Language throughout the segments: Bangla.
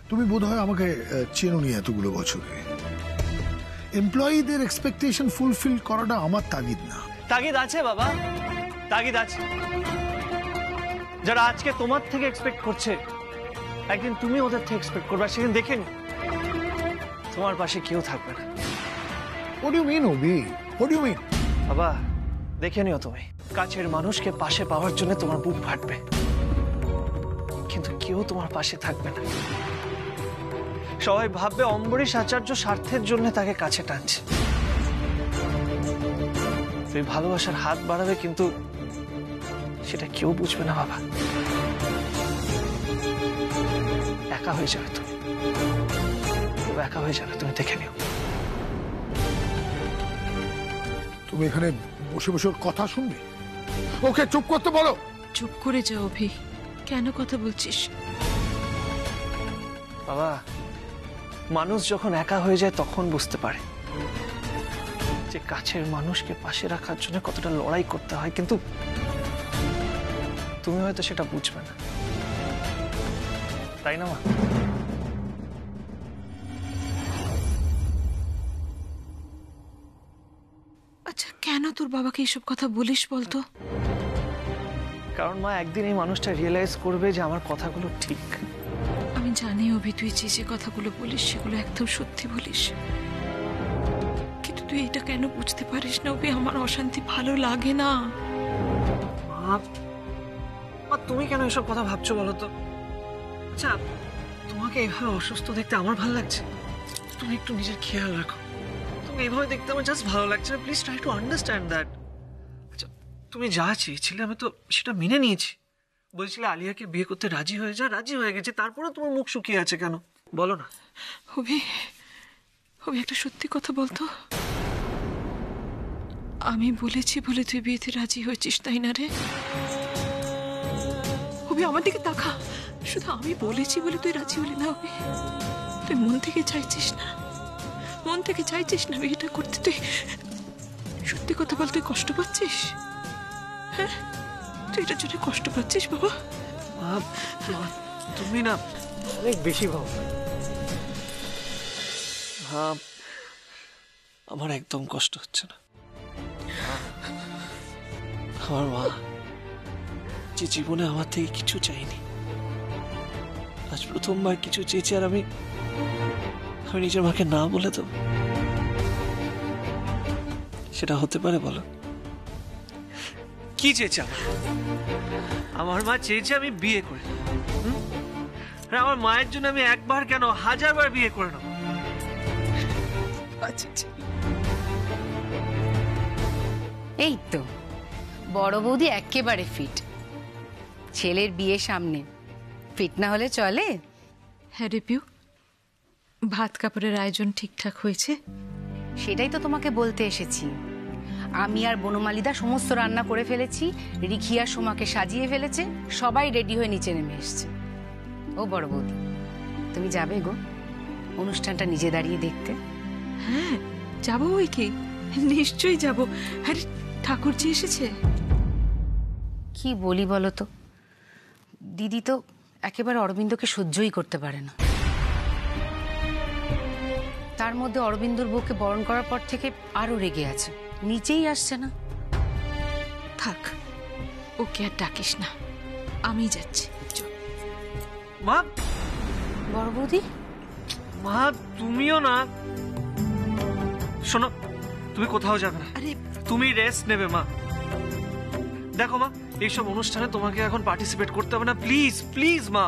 তুমি বোধহয় আমাকে চেনোনি এতগুলো বছরে। এমপ্লয়ীদের এক্সপেকটেশন ফুলফিল করাটা আমার তাগিদ না। তাগিদ আছে বাবা, তাগিদ আছে। যারা আজকে তোমার থেকে এক্সপেক্ট করছে, একদিন তুমি ওদের থেকে এক্সপেক্ট করবে, সেদিন দেখে নি তোমার পাশে কেউ থাকবে না। What do you mean, Obi? What do you mean? বাবা দেখে নিও, তুমি কাছের মানুষকে পাশে পাওয়ার জন্য তোমার বুক ফাটবে, কিন্তু কেউ তোমার পাশে থাকবে না। সবাই ভাববে অম্বরীশ আচার্য স্বার্থের জন্য তাকে কাছে টানছে। তুমি ভালোবাসার হাত বাড়াবে, কিন্তু সেটা কেউ বুঝবে না বাবা। একা হয়ে যাবে তুমি, একা হয়ে যাবে, তুমি দেখে নিও। তুমি এখানে বসে বসে ওর কথা শুনবে? ওকে চুপ করতে বলো। চুপ করে যাও অভি, কেন কথা বলছিস? বাবা, মানুষ যখন একা হয়ে যায় তখন বুঝতে পারে যে কাছের মানুষকে পাশে রাখার জন্য কতটা লড়াই করতে হয়, কিন্তু তুমি হয়তো সেটা বুঝবে না, তাই না মা? আচ্ছা, কেন তোর বাবাকে এইসব কথা বলিস বলতো? কারণ মা, একদিন এই মানুষটা রিয়েলাইজ করবে যে আমার কথাগুলো ঠিক। আমি জানি অভি, তুই যে কথাগুলো বলিস সেগুলো একদম সত্যি বলিস, কিন্তু তুই এটা কেন বুঝতে পারিস না অভি? আমার অশান্তি ভালো লাগে না। মা, তুমি কেন এসব কথা ভাবছো বলো তো? আচ্ছা, তোমাকে এইভাবে অসুস্থ দেখতে আমার ভালো লাগছে? তুমি একটু নিজের খেয়াল রাখো। তুমি এইভাবে দেখতে আমার জাস্ট ভালো লাগছে না। Please try to understand that. আচ্ছা, তুমি যা চেয়েছিলে আমি তো সেটা মেনে নিয়েছি। বলছিলে আলিয়াকে বিয়ে করতে রাজি হয়ে যা, রাজি হয়ে গেছে, তারপরে তোমার মুখ শুকিয়ে আছে কেন বলো না? অভি, একটা সত্যি কথা বলতো। আমি বলেছি বলে তুই বিয়েতে রাজি হয়েছিস, তাই না রে? অভি, আমার দিকে তাকা। শুধু আমি বলেছি বলে তুই রাজি হলি না অভি? তুই মন থেকে চাইছিস না, মন থেকে চাইছিস না বিয়েটা করতে? তুই সত্যি কথা বল, তুই কষ্ট পাচ্ছিস? হ্যাঁ, তুই এটার জন্য কষ্ট পাচ্ছিস বাবা? তুমি না অনেক বেশি ভাবো। হ্যাঁ, আমার একদম কষ্ট হচ্ছে না। আমার মা যে জীবনে আমার থেকে কিছু চাইনি, আজ প্রথমবার কিছু চেয়েছে, আর আমি নিজের মাকে না বলে দেব? সেটা হতে পারে বলো? কি চেয়েছে আমার মা? চেয়েছে আমি বিয়ে করে, আমার মায়ের জন্য আমি একবার কেন 1000 বার বিয়ে করে নেব। এই তো বড় বৌদি একেবারে ফিট। ছেলের বিয়ে সামনে, ফিট না হলে চলে? হ্যাঁ রে পিউ, ভাত কাপড়ের আয়োজন ঠিকঠাক হয়েছে? সেটাই তো তোমাকে বলতে এসেছি। আমি আর বনমালীদা সমস্ত রান্না করে ফেলেছি, রিখিয়া সোমাকে সাজিয়ে ফেলেছে, সবাই রেডি হয়ে নিচে নেমে এসছে। ও বড় বৌদি, তুমি যাবে গো অনুষ্ঠানটা নিজে দাঁড়িয়ে দেখতে? হ্যাঁ যাবো, ওই কি, নিশ্চয়ই যাবো। আরে ঠাকুরজি এসেছে। কি বলি বলো তো, দিদি তো একেবারে অরবিন্দকে সহ্যই করতে পারে না। তার মধ্যে অরবিন্দর বউকে বরণ করার পর থেকে আরো রেগে আছে, নিচেই আসছে না। থাক, ওকে আর ডাকিস না, আমি যাচ্ছি। মা, বড় বৌদি। মা তুমিও না, শোনো, তুমি কোথাও যাবে না, তুমি রেস্ট নেবে মা। দেখো মা, এইসব অনুষ্ঠানে তোমাকে এখন পার্টিসিপেট করতে হবে না, প্লিজ প্লিজ মা।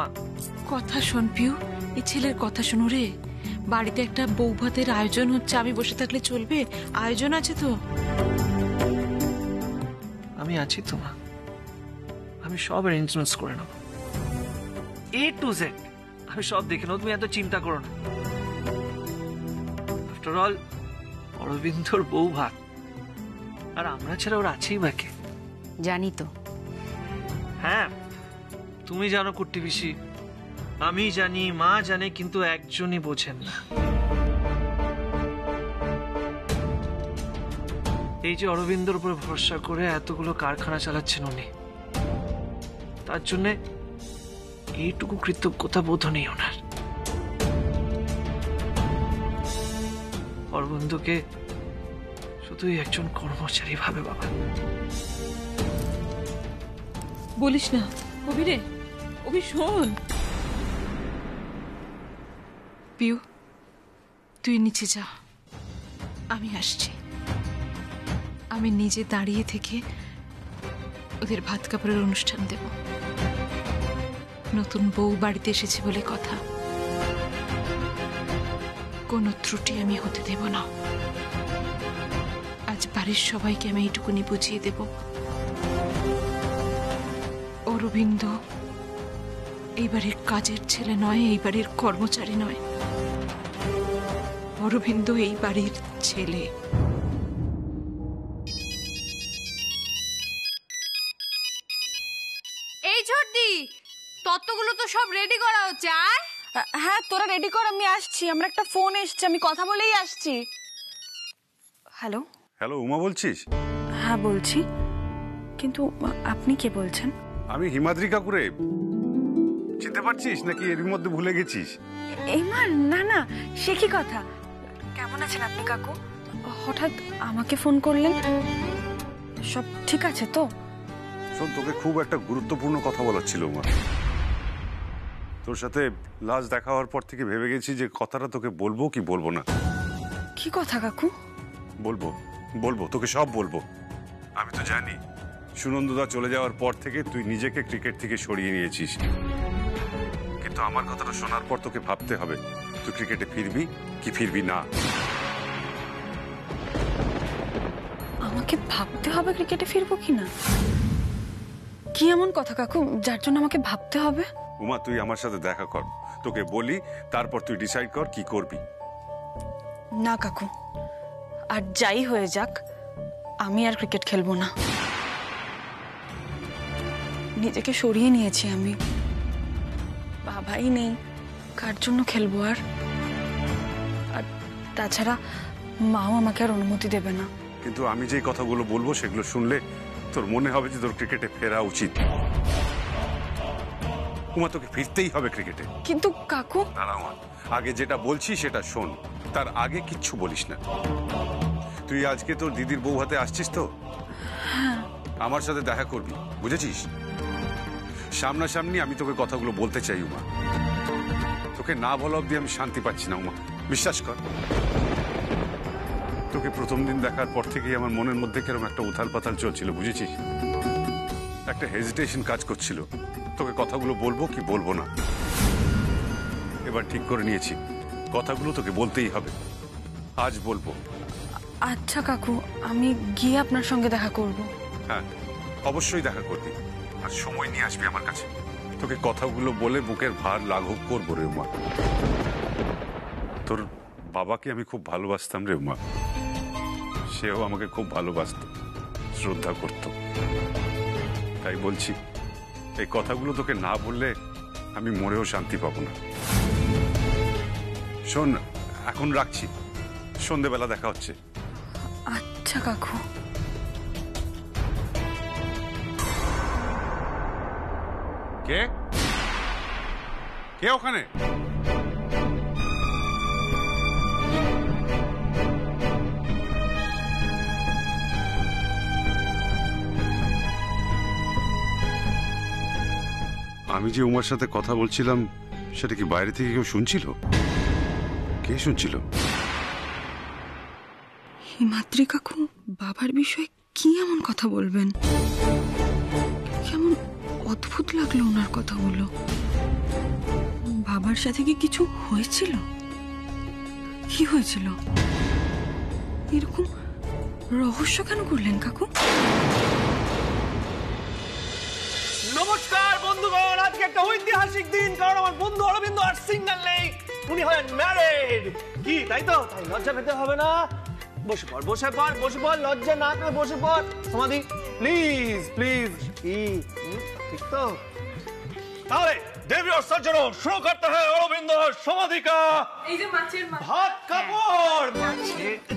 কথা শোন পিউ, এই ছেলের কথা শোনো রে। বাড়িতে একটা বউ ভাতের আয়োজন হচ্ছে, আমি বসে থাকলে চলবে? আয়োজন আছে তো। আমি আছি তো মা, আমি সব অ্যারেঞ্জমেন্টস করে নেব, A to Z আমি সব দেখে নেব, তুমি এত চিন্তা করো না। আফটার অল অরবিন্দর বউ ভাত, আর আমরা ছাড়া ওর আছেই বাকি। জানি তো। হ্যাঁ, তুমি জানো কুট্টি পিসি, আমি জানি, মা জানে, কিন্তু একজনই বোঝেন না। এই যে অরবিন্দর উপর ভরসা করে এতগুলো কারখানা চালাচ্ছেন উনি, তার জন্য এইটুকু কৃতজ্ঞতা বোধ নেই ওনার। অরবিন্দকে শুধুই একজন কর্মচারী ভাবে বাবা। বলিস না অভি রে, অভি শোন। পিউ, তুই নিচে যা, আমি আসছি। আমি নিজে দাঁড়িয়ে থেকে ওদের ভাত কাপড়ের অনুষ্ঠান দেব। নতুন বউ বাড়িতে এসেছে বলে কথা, কোনো ত্রুটি আমি হতে দেব না। আজ বাড়ির সবাইকে আমি এইটুকুনি বুঝিয়ে দেব, অরবিন্দ এই বাড়ির কাজের ছেলে নয়, এই বাড়ির কর্মচারী নয়। অরবিন্দ এই বাড়ির ছেলে। এই ছোটদি, তত্ত্বগুলো তো সব রেডি করা হচ্ছে। আর হ্যাঁ, তোরা রেডি কর, আমি আসছি। আমার একটা ফোন এসছে, আমি কথা বলেই আসছি। হ্যালো হ্যালো, উমা বলছিস? হ্যাঁ বলছি, কিন্তু আপনি কে বলছেন? আমি হিমাদ্রি কাকুরে। চিনতে পারছিস নাকি এর মধ্যে ভুলে গেছিস? এইমার? না না, সে কি কথা। কেমন আছেন আপনি কাকু? হঠাৎ আমাকে ফোন করলেন, সব ঠিক আছে তো? শোন, তোকে খুব একটা গুরুত্বপূর্ণ কথা বলার ছিল উমা। তোর সাথে লাস্ট দেখা হওয়ার পর থেকে ভেবে গেছি যে কথাটা তোকে বলবো কি বলবো না। কি কথা কাকু? বলবো বলবো, তোকে সব বলবো। আমি তো জানি সুনন্দদা চলে যাওয়ার পর থেকে তুই নিজেকে ক্রিকেট থেকে সরিয়ে নিয়েছিস, কিন্তু আমার কথাটা শোনার পর তোকে ভাবতে হবে তুই ক্রিকেটে ফিরবি কি ফিরবি না। আমাকে ভাবতে হবে ক্রিকেটে ফিরবো কিনা? কি এমন কথা কাকু যার জন্য আমাকে ভাবতে হবে? উমা, তুই আমার সাথে দেখা কর, তোকে বলি, তারপর তুই ডিসাইড কর কি করবি। না কাকু, আর যাই হয়ে যাক আমি আর ক্রিকেট খেলবো না। নিজেকে সরিয়ে নিয়েছি আমি, বাবাই নেই, কার জন্য খেলবো আর? আর তাছাড়া মাও আমাকে আর অনুমতি দেবে না। কিন্তু আমি যে কথাগুলো বলবো সেগুলো শুনলে তোর মনে হবে যে তোর ক্রিকেটে ফেরা উচিত। উমা, তোকে ফিরতেই হবে ক্রিকেটে। কিন্তু কাকু। দাঁড়া উমা, আগে যেটা বলছি সেটা শোন, তার আগে কিচ্ছু বলিস না। তুই আজকে তোর দিদির বউ হাতে আসছিস তো? আমার সাথে দেখা করবি, বুঝেছিস? সামনাসামনি আমি তোকে কথাগুলো বলতে চাই উমা। তোকে না বলা অব্দি আমি শান্তি পাচ্ছি না উমা, বিশ্বাস কর। তোকে প্রথম দিন দেখার পর থেকেই আমার মনের মধ্যে কেরকম একটা উথাল পাতাল চলছিল, বুঝেছিস? একটা হেজিটেশন কাজ করছিল, তোকে কথাগুলো বলবো কি বলবো না। এবার ঠিক করে নিয়েছি, কথাগুলো তোকে বলতেই হবে, আজ বলবো। আচ্ছা কাকু, আমি গিয়ে আপনার সঙ্গে দেখা করব। হ্যাঁ, অবশ্যই দেখা করবি, আর সময় নিয়ে আসবি আমার কাছে। তোকে কথাগুলো বলে বুকের ভার লাঘব করবো রে উমা। তোর বাবাকে আমি খুব ভালোবাসতাম রে উমা, সেও আমাকে খুব ভালোবাসত, শ্রদ্ধা করত। তাই বলছি, এই কথাগুলো তোকে না বললে আমি মরেও শান্তি পাবো না। শোন, এখন রাখছি, সন্ধেবেলা দেখা হচ্ছে। আচ্ছা কাকু। কে কে ওখানে? আমি যে উমার সাথে কথা বলছিলাম সেটা কি বাইরে থেকে কেউ শুনছিল? কে শুনছিল? হিমাদ্রি কাকু বাবার বিষয়ে কি এমন কথা বলবেন? কেমন অদ্ভুত লাগলো ওনার কথাগুলো। বাবার সাথে কি কিছু হয়েছিল? কি হয়েছিল? এরকম রহস্য কেন করলেন কাকু? নমস্কার বন্ধুগণ, আজকে একটা ঐতিহাসিক দিন, কারণ আমার বন্ধু অরবিন্দ আর সিঙ্গেল নেই, উনি হলেন ম্যারিড। কি তাই তো? তাই লজ্জা পেতে হবে না। বসে পড়, বসে পড়, বসে পড়, লজ্জা না করে বসে পড়। সমাধি প্লিজ প্লিজ। কি ঠিক তো? তাহলে দেবী और सज्जनों, शुरू करते हैं অরবিন্দ সমাধি का। এই যে মাছের ভাত কাপড়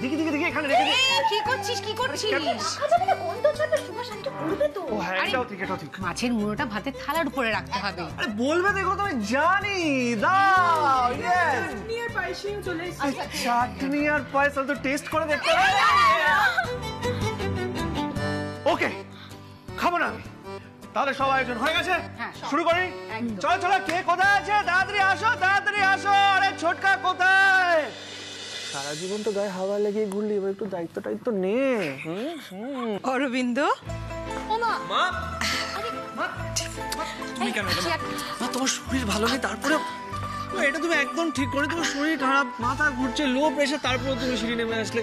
দিকে দিকে দিকে এখানে রেখে দে। কি করছিস কি করছিস? ও হ্যাঁ, এটাও ঠিক, এটাও ঠিক। মাছের মুড়োটা ভাতের থালার উপরে রাখতে হবে। আরে বলবে দেখো, তুমি জানি দাও। ইয়েস, চাটনি আর পায়েস তো টেস্ট করে দেখতে ওকে খাবো না আমি তাহলে সব আয়োজন হয়ে গেছে শুরু করি চলো চলো কে কোথায় আছে তাড়াতাড়ি আসো আরে ছোটকা কোথায় সারা জীবন তো গায়ে হাওয়া লেগে ঘুরলি এবার একটু দায়িত্ব নে অরবিন্দ তুমি কেন মা তোমার শরীর ভালো নেই তারপরে এটা তুমি একদম ঠিক করে তোমার শরীর খারাপ মাথা ঘুরছে লো প্রেশার তারপরে তুমি সিঁড়ি নেমে আসলে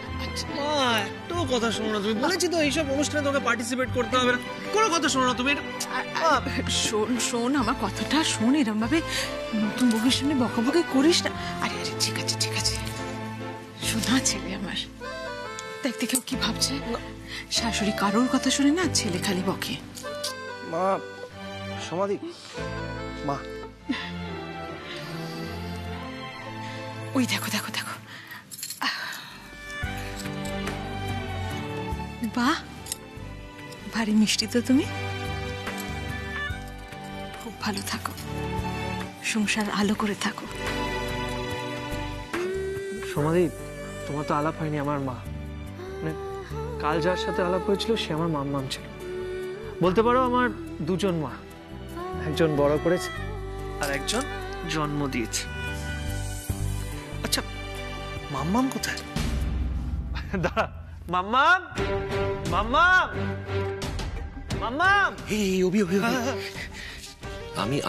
মা একটাও কথা শোনো না তুমি বলেছি তো এইসব অনুষ্ঠানে তোকে পার্টিসিপেট করতে হবে না কোনো কথা শোনো না তুমি শোন আমার কথাটা শোন, এরম ভাবে নতুন বউয়ের সামনে বকাবকি করিস না। আরে আরে ঠিক আছে শোনা ছেলে আমার, দেখতে কেউ কি ভাবছে, শাশুড়ি কারোর কথা শুনে না, ছেলে খালি বকে। মা সমাধি মা ওই দেখো বাহ ভারী মিষ্টি তো তুমি, খুব ভালো থাকো, সংসার আলো করে থাকো। সমাধি তোমার তো আলাপ হয়নি আমার মা, মানে কাল যার সাথে আলাপ হয়েছিল সে আমার মাম্মাম ছিল, বলতে পারো আমার দুজন মা, একজন বড় করেছে আর একজন জন্ম দিয়েছে। আচ্ছা মাম্মাম কোথায়? দাঁড়া মাম্মাম মাম্মাম মাম্মাম এই অভি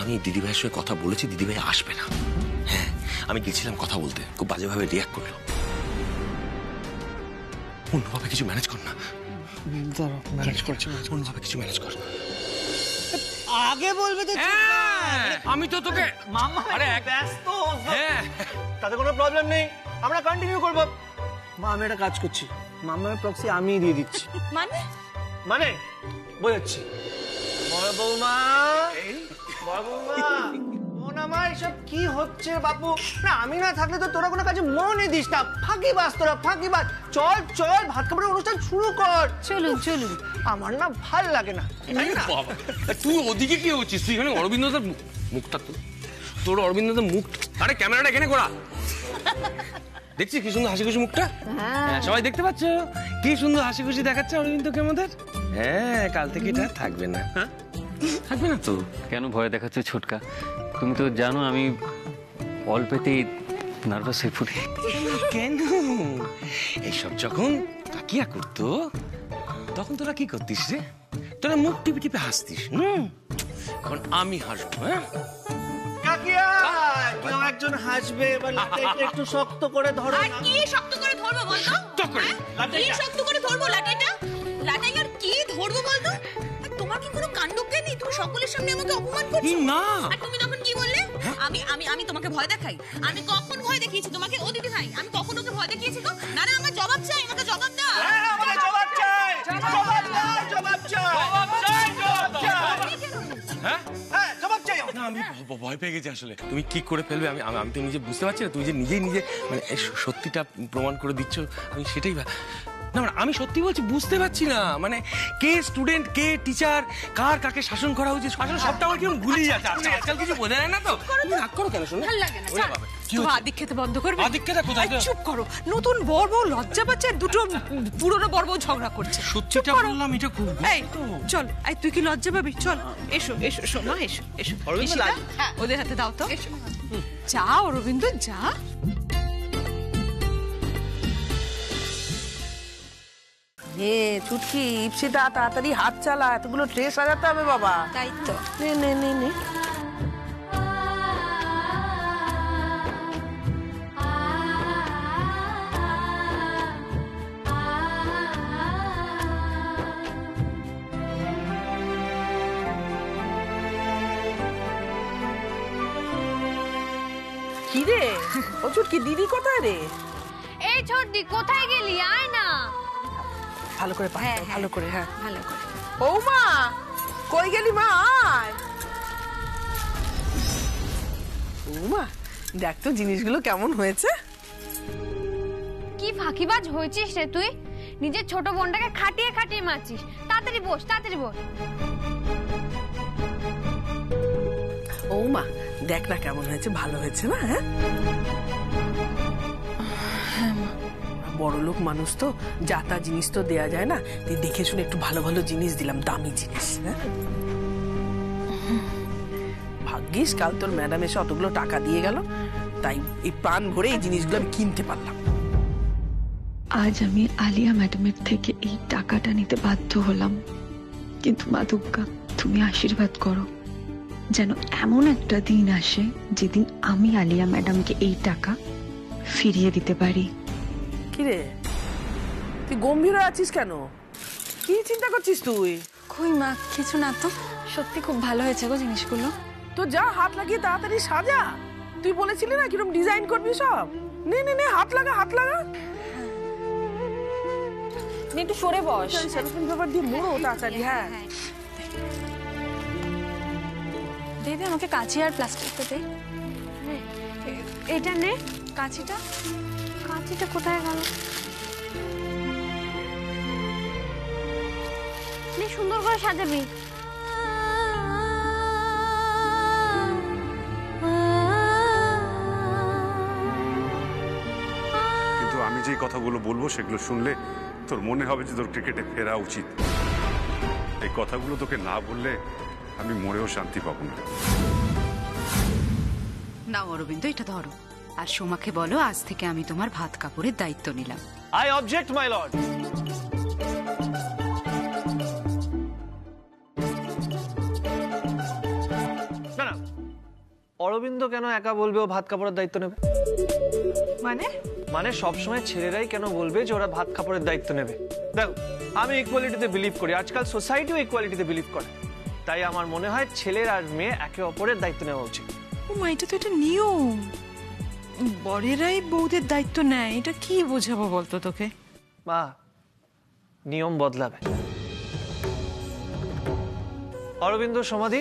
আমি দিদিভাইয়ের সঙ্গে কথা বলেছি, দিদিভাই আসবে না। হ্যাঁ আমি গেছিলাম কথা বলতে, খুব বাজেভাবে রিয়াক্ট করলো। অন্যভাবে কিছু ম্যানেজ কর না। ম্যানেজ করছি অন্যভাবে কিছু ম্যানেজ কর। আগে বলবে তো আমি তো তোকে মাম্মা আরে ব্যস্ত হ্যাঁ তাতে কোনো প্রবলেম নেই, আমরা কন্টিনিউ করব। মা আমি একটা কাজ করছি, মাম্মার প্রক্সি আমিই দিয়ে দিচ্ছি। মানে বোঝাচ্ছি বড় বৌমা মন আমার এসব কি হচ্ছে বাপু, না আমি না থাকলে তো তোরা কোনো কাজে মনই দিস না, ফাঁকিবাজ তোরা ফাঁকিবাজ। চল ভাত খাবারের অনুষ্ঠান শুরু কর। চলুন আমার না ভাল লাগে না। তুই ওদিকে কি হচ্ছিস? তুই এখানে অরবিন্দদার মুখটা তোর অরবিন্দদার মুখ, আরে ক্যামেরাটা এখানে করা, দেখছিস কি সুন্দর হাসি খুশি মুখটা? হ্যাঁ সবাই দেখতে পাচ্ছ কি সুন্দর হাসি খুশি দেখাচ্ছে অরবিন্দকে আমাদের। হ্যাঁ কাল থেকে এটা থাকবে না, হ্যাঁ থাকবে না তো। কেন ভয় দেখাচ্ছ ছোটকা? তুমি তো জানো আমি অল্পেতেই নার্ভাস হয়ে পড়ি। কেন এইসব যখন কাকিয়া করতো তখন তোরা কি করতিস রে? তোরা মুখ টিপে টিপে হাসতিস। এখন আমি হাসবো। হ্যাঁ কাকিয়া কেউ একজন হাসবে, এবার লাঠিটা একটু শক্ত করে ধরো। আর কি শক্ত করে ধরবো বলতো? কি শক্ত করে ধরবো লাঠিটা? লাঠাই আর কি ধরবো বলতো? আর তোমার কি কোনো কাণ্ডজ্ঞান নেই? তুমি সকলের সামনে আমাকে অপমান করছো। না আর তুমি তখন কি বললে? আমি তোমাকে ভয় দেখাই? আমি কখন ভয় দেখিয়েছি তোমাকে? ও দিদি ভাই আমি কখন ওকে ভয় দেখিয়েছি গো? না আমার জবাব চাই, আমাকে জবাব দাও। আমাকে জবাব চাই, জবাব চাই। হ্যাঁ জবাব চাই। না আমি ভয় পেয়ে গেছি আসলে। তুমি কি করে ফেলবে আমি আমি তো নিজে বুঝতে পারছি না। তুমি যে নিজে মানে সত্যিটা প্রমাণ করে দিচ্ছ, আমি সেটাই না মানে আমি সত্যি বলছি বুঝতে পারছি না, মানে কে স্টুডেন্ট কে টিচার, কার কাকে শাসন করা উচিত, শাসন সবটা আমার কেমন গুলিয়ে যাচ্ছে। আজকাল কিছু বোঝা যায় না তো। তুমি রাগ করো কেন? শোনো ভালো লাগে না। তুমি আদিক খেতে বন্ধ করবে? আদিক খেতে কোথায়? চুপ করো, নতুন বর বউ লজ্জা পাচ্ছে, দুটো পুরনো বর বউ ঝগড়া করছে। সত্যিটা বললাম, এটা খুব এই চল, এই তুই কি লজ্জা পাবি? চল এসো শোনা, এসো ঈশিতা, ওদের হাতে দাও তো। যা অরবিন্দ যা। ছুটকি ইপসিতা তাড়াতাড়ি হাত চালা, এতগুলো ট্রে সাজাতে হবে বাবা। তাই তো নে কি রে ও ছুটকি দিদি কোথায় রে? এই ছোটদি কোথায় গেলি? আয় না। ভালো করে ভালো করে। হ্যাঁ ভালো করে। ও মা কই গেলি মা? আয় ও মা দেখ তো জিনিসগুলো কেমন হয়েছে। কি ফাঁকিবাজ হয়েছিস রে তুই? নিজের ছোট বোনটাকে খাটিয়ে মারছিস। তাড়াতাড়ি বস। ও মা দেখ না কেমন হয়েছে, ভালো হয়েছে না? হ্যাঁ বড়লোক মানুষ তো, যা তা জিনিস তো দেয়া যায় না, তুই দেখে শুনে একটু ভালো ভালো জিনিস দিলাম, দামি জিনিস। হ্যাঁ, ভাগ্যিস কাল তোর ম্যাডাম এসে অতগুলো টাকা দিয়ে গেল, তাই এই প্রাণ ভরে এই জিনিসগুলো আমি কিনতে পারলাম। আজ আমি আলিয়া ম্যাডামের থেকে এই টাকাটা নিতে বাধ্য হলাম, কিন্তু মা দুর্গা তুমি আশীর্বাদ করো যেন এমন একটা দিন আসে যেদিন আমি আলিয়া ম্যাডামকে এই টাকা ফিরিয়ে দিতে পারি। কিরে তুই গম্ভীর হয়ে আছিস কেন? কি চিন্তা করছিস তুই? কই মা, কিছু না তো। সত্যি খুব ভালো হয়েছে গো জিনিসগুলো। তো যা, হাত লাগিয়ে তাড়াতাড়ি সাজা। তুই বলেছিলি না কিরকম ডিজাইন করবি সব। নে নে নে, হাত লাগা হাত লাগা। একটু সরে বস। সেলফোন পেপার দিয়ে মোড়ো তাড়াতাড়ি। হ্যাঁ দে দে আমাকে কাঁচি আর প্লাস্টিকটা দে। এটা নে কাঁচিটা। কাঁচিটা কোথায় গেল? নে সুন্দর করে সাজাবি। কিন্তু আমি যে কথাগুলো বলবো সেগুলো শুনলে তোর মনে হবে যে তোর ক্রিকেটে ফেরা উচিত। এই কথাগুলো তোকে না বললে আমি মরেও শান্তি পাবো না। না অরবিন্দ, এটা ধরো আর সোমাকে বলো আজ থেকে আমি তোমার ভাত কাপড়ের দায়িত্ব নিলাম। I object my lord. না না, অরবিন্দ কেন একা বলবে ও ভাত কাপড়ের দায়িত্ব নেবে? মানে সবসময় ছেলেরাই কেন বলবে যে ওরা ভাত কাপড়ের দায়িত্ব নেবে? দেখো, আমি ইকুয়ালিটিতে বিলিভ করি, আজকাল সোসাইটিও ইকুয়ালিটিতে বিলিভ করে, তাই আমার মনে হয় ছেলের আর মেয়ে একে অপরের দায়িত্ব নেওয়া উচিত। ও মা, এটা তো একটা নিয়ম, বরেরাই বউদের দায়িত্ব নেয়। এটা কি বোঝাবো বলতো তোকে? মা, নিয়ম বদলাবে। অরবিন্দ, সমাধি,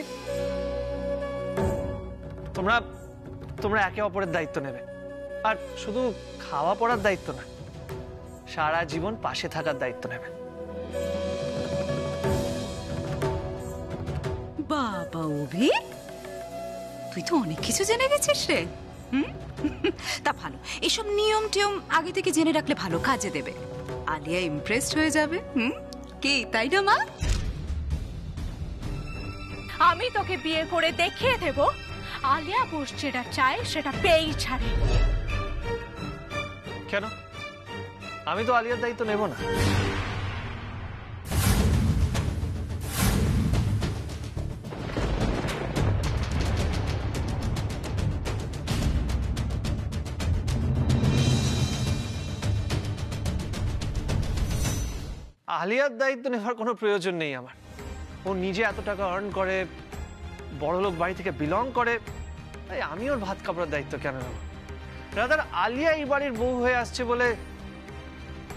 তোমরা একে অপরের দায়িত্ব নেবে, আর শুধু খাওয়া পড়ার দায়িত্ব না, সারা জীবন পাশে থাকার দায়িত্ব নেবে। বাবা অভি, তুই তো অনেক কিছু জেনে গেছিস রে। তা ভালো, এসব নিয়ম টিয়ম আগে থেকে জেনে রাখলে ভালো কাজে দেবে। আলিয়া ইমপ্রেসড হয়ে যাবে। কি তাই না মা? আমি তোকে বিয়ে করে দেখিয়ে দেব আলিয়া ঘোষ যেটা চায় সেটা পেয়েই ছাড়ে। কেন? আমি তো আলিয়ার দায়িত্ব নেব না। আলিয়ার দায়িত্ব নেওয়ার কোনো প্রয়োজন নেই আমার। ও নিজে এত টাকা আর্ন করে, বড়লোক বাড়ি থেকে বিলং করে, তাই আমি ওর ভাত কাপড়ের দায়িত্ব কেন নেব? রাদার আলিয়া এই বাড়ির বউ হয়ে আসছে বলে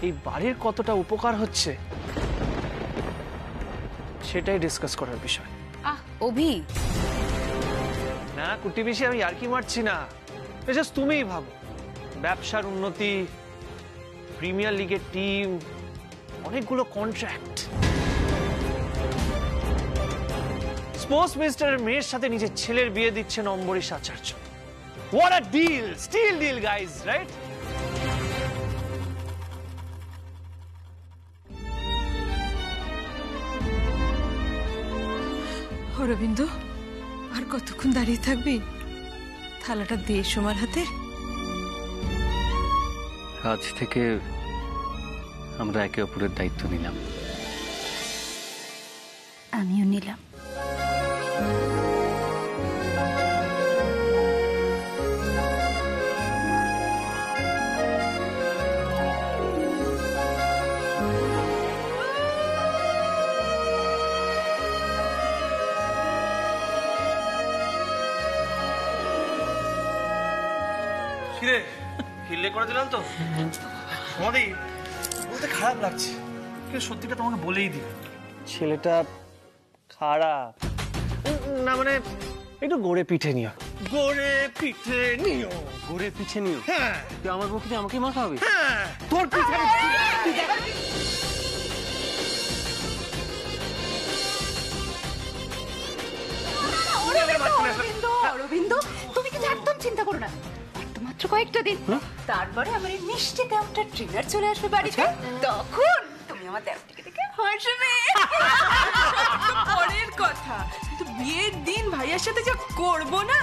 এই বাড়ির কতটা উপকার হচ্ছে সেটাই ডিসকাস করার বিষয়। অভি, না কুটি বেশি আমি ইয়ার্কি মারছি না। জাস্ট তুমিই ভাবো, ব্যবসার উন্নতি, প্রিমিয়ার লিগের টিম, অনেকগুলো কন্ট্রাক্ট, স্পোর্টস মিনিস্টারের মেয়ের সাথে নিজের ছেলের বিয়ে দিচ্ছেন অম্বরীশ আচার্য। What a deal! Steal deal, guys, right? Aurobindo, আর কতক্ষণ দাঁড়িয়ে থাকবি? থালাটা দে সোমার হাতে। আজ থেকে আমরা একে অপরের দায়িত্ব নিলাম। আমিও নিলাম। কিরে, হিল্লে করে দিলাম তো? সমাধি, বলতে খারাপ লাগছে, কিন্তু সত্যিটা তোমাকে বলেই দিই, ছেলেটা খারাপ না। মানে একটু গড়ে পিঠে নিও। গড়ে পিঠে নিও। ঘুরে পিছে নিও? হ্যাঁ। তুই আমার বউকে আমাকে মাখাবি? হ্যাঁ, তোর পিঠে। অরবিন্দ, তুমি কিন্তু একদম চিন্তা করো না। একটু মাত্র কয়েকটা দিন, তারপরে আমার এই মিষ্টি কামটা ট্রেনার চলে আসবে বাড়িতে, তখন তুমি আমার দেওরটিকে দেখে হাসবে। পরের কথা, কিন্তু বিয়ের দিন ভাইয়ার সাথে যা করবো না,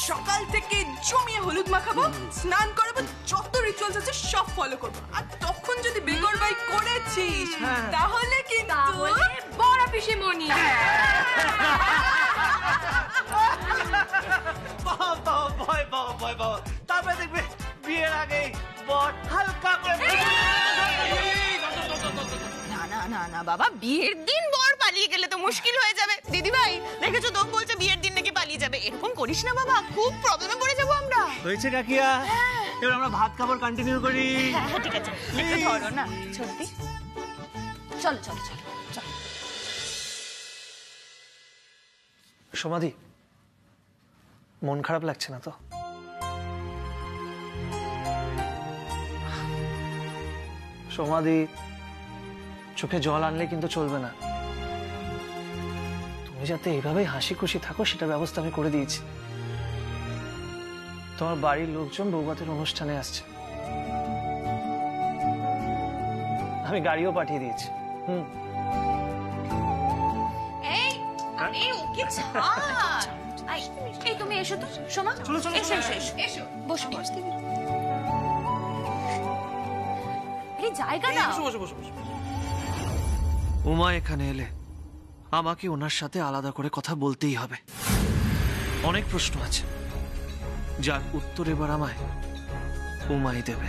সকাল থেকে জমিয়ে হলুদ মাখাবো, স্নান করাবো, যত রিচুয়ালস আছে সব ফলো করবো। আর তখন যদি বেগর ভাই করেছিস তাহলে কিন্তু বড় পিসিমণি। তারপরে দেখবে বিয়ের আগে বর হালকা করে। না না না না বাবা, বিয়ের দিন বর পালিয়ে গেলে তো মুশকিল হয়ে যাবে। দিদি ভাই দেখেছো তো, বলছে বিয়ের দিন নাকি পালিয়ে যাবে। এরকম করিস না বাবা, খুব প্রবলেমে পড়ে যাবো আমরা। হয়েছে কাকিয়া, এবার আমরা ভাত খাবার কন্টিনিউ করি। হ্যাঁ ঠিক আছে, একটু ধরো না সত্যি। চলো চলো চলো চলো। সমাধি, মন খারাপ লাগছে না তো? সমাধি, চোখে জল আনলে কিন্তু চলবে না। তুমি যাতে এইভাবেই হাসি খুশি থাকো সেটার ব্যবস্থা আমি করে দিয়েছি। তোমার বাড়ির লোকজন বৌভাতের অনুষ্ঠানে আসছে, আমি গাড়িও পাঠিয়ে দিয়েছি। এই আরে ওকে ছাড়। এই তুমি এসো তো সোমা, এসো এসো এসো এসো, বসো বসো। এই জায়গা না। উমা এখানে এলে আমাকে ওনার সাথে আলাদা করে কথা বলতেই হবে। অনেক প্রশ্ন আছে যার উত্তর এবার আমায় উমাই দেবে।